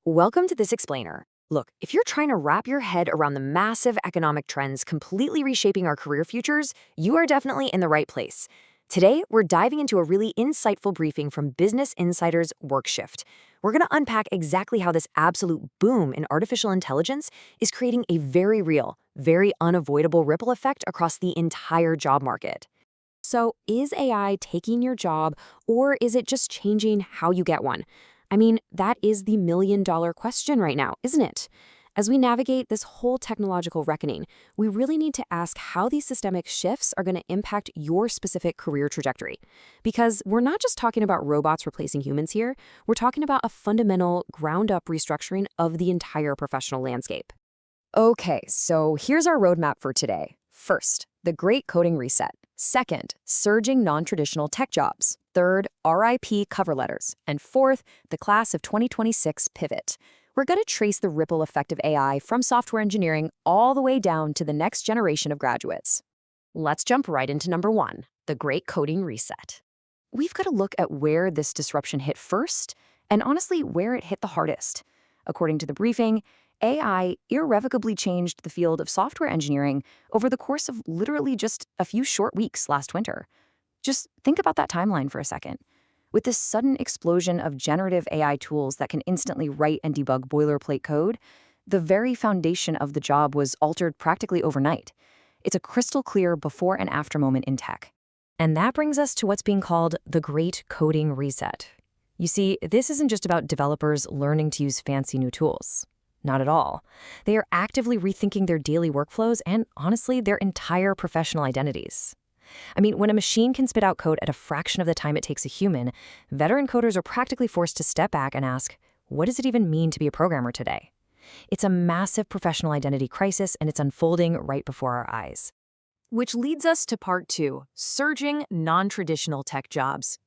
Welcome to This Explainer. Look, if you're trying to wrap your head around the massive economic trends completely reshaping our career futures, you are definitely in the right place. Today, we're diving into a really insightful briefing from Business Insider's WorkShift. We're going to unpack exactly how this absolute boom in artificial intelligence is creating a very real, very unavoidable ripple effect across the entire job market. So, is AI taking your job, or is it just changing how you get one? I mean, that is the million-dollar question right now, isn't it? As we navigate this whole technological reckoning, we really need to ask how these systemic shifts are going to impact your specific career trajectory. Because we're not just talking about robots replacing humans here, we're talking about a fundamental, ground-up restructuring of the entire professional landscape. Okay, so here's our roadmap for today. First, the Great Coding Reset. Second, surging non-traditional tech jobs. Third, RIP cover letters. And fourth, the class of 2026 pivot. We're going to trace the ripple effect of AI from software engineering all the way down to the next generation of graduates. Let's jump right into number one, the Great Coding Reset. We've got to look at where this disruption hit first, and honestly, where it hit the hardest. According to the briefing, AI irrevocably changed the field of software engineering over the course of literally just a few short weeks last winter. Just think about that timeline for a second. With this sudden explosion of generative AI tools that can instantly write and debug boilerplate code, the very foundation of the job was altered practically overnight. It's a crystal clear before and after moment in tech. And that brings us to what's being called the Great Coding Reset. You see, this isn't just about developers learning to use fancy new tools. Not at all. They are actively rethinking their daily workflows and, honestly, their entire professional identities. I mean, when a machine can spit out code at a fraction of the time it takes a human, veteran coders are practically forced to step back and ask, what does it even mean to be a programmer today? It's a massive professional identity crisis, and it's unfolding right before our eyes. Which leads us to part two, surging non-traditional tech jobs.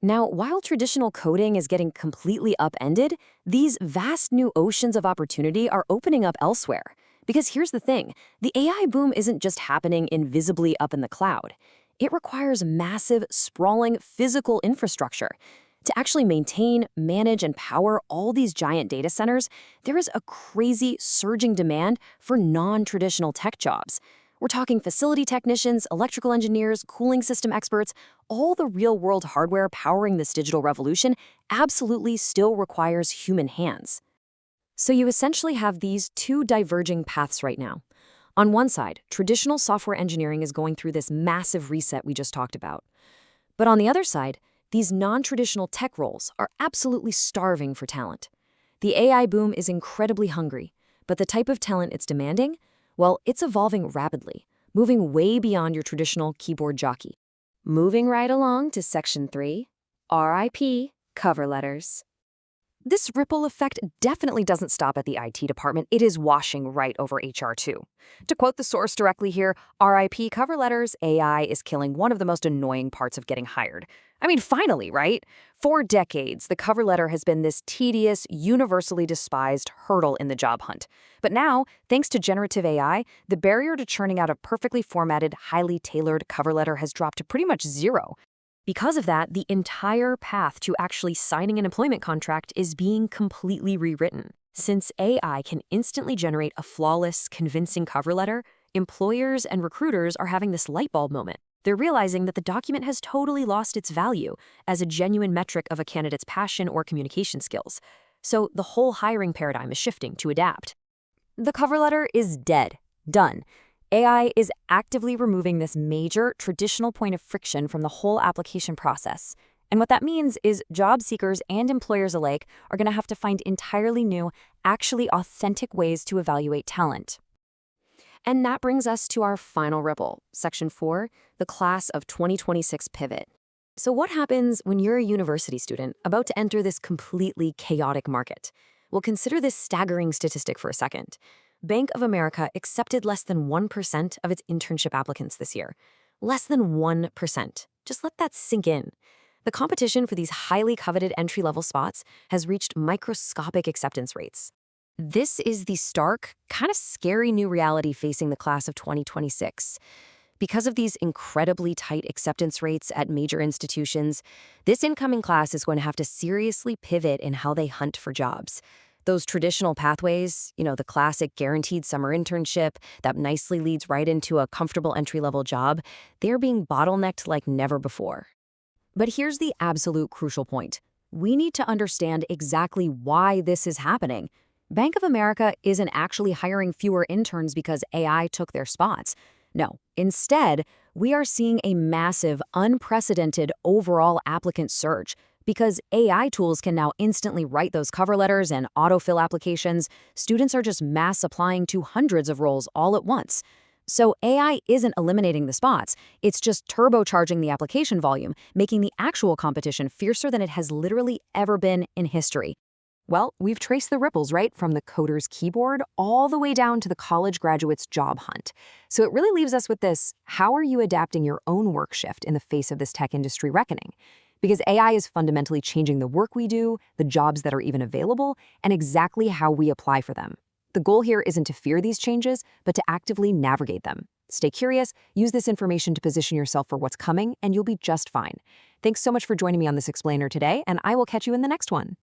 Now, while traditional coding is getting completely upended, these vast new oceans of opportunity are opening up elsewhere. Because here's the thing, the AI boom isn't just happening invisibly up in the cloud. It requires massive, sprawling physical infrastructure. To actually maintain, manage, and power all these giant data centers, there is a crazy, surging demand for non-traditional tech jobs. We're talking facility technicians, electrical engineers, cooling system experts. All the real-world hardware powering this digital revolution absolutely still requires human hands. So you essentially have these two diverging paths right now. On one side, traditional software engineering is going through this massive reset we just talked about. But on the other side, these non-traditional tech roles are absolutely starving for talent. The AI boom is incredibly hungry, but the type of talent it's demanding, well, it's evolving rapidly, moving way beyond your traditional keyboard jockey. Moving right along to Section 3, RIP cover letters. This ripple effect definitely doesn't stop at the IT department. It is washing right over HR too. To quote the source directly here, RIP cover letters, AI is killing one of the most annoying parts of getting hired. I mean, finally, right? For decades, the cover letter has been this tedious, universally despised hurdle in the job hunt. But now, thanks to generative AI, the barrier to churning out a perfectly formatted, highly tailored cover letter has dropped to pretty much zero. Because of that, the entire path to actually signing an employment contract is being completely rewritten. Since AI can instantly generate a flawless, convincing cover letter, employers and recruiters are having this light bulb moment. They're realizing that the document has totally lost its value as a genuine metric of a candidate's passion or communication skills. So the whole hiring paradigm is shifting to adapt. The cover letter is dead. Done. AI is actively removing this major traditional point of friction from the whole application process. And what that means is job seekers and employers alike are going to have to find entirely new, actually authentic ways to evaluate talent. And that brings us to our final ripple, Section 4, the class of 2026 pivot. So what happens when you're a university student about to enter this completely chaotic market? Well, consider this staggering statistic for a second. Bank of America accepted less than 1% of its internship applicants this year. Less than 1%. Just let that sink in. The competition for these highly coveted entry-level spots has reached microscopic acceptance rates. This is the stark, kind of scary new reality facing the class of 2026. Because of these incredibly tight acceptance rates at major institutions, this incoming class is going to have to seriously pivot in how they hunt for jobs. Those traditional pathways, the classic guaranteed summer internship that nicely leads right into a comfortable entry-level job, they're being bottlenecked like never before. But here's the absolute crucial point. We need to understand exactly why this is happening. Bank of America isn't actually hiring fewer interns because AI took their spots. No, instead, we are seeing a massive, unprecedented overall applicant surge. Because AI tools can now instantly write those cover letters and autofill applications, students are just mass applying to hundreds of roles all at once. So AI isn't eliminating the spots, it's just turbocharging the application volume, making the actual competition fiercer than it has literally ever been in history. Well, we've traced the ripples, right, from the coder's keyboard all the way down to the college graduate's job hunt. So it really leaves us with this: how are you adapting your own work shift in the face of this tech industry reckoning? Because AI is fundamentally changing the work we do, the jobs that are even available, and exactly how we apply for them. The goal here isn't to fear these changes, but to actively navigate them. Stay curious, use this information to position yourself for what's coming, and you'll be just fine. Thanks so much for joining me on this explainer today, and I will catch you in the next one.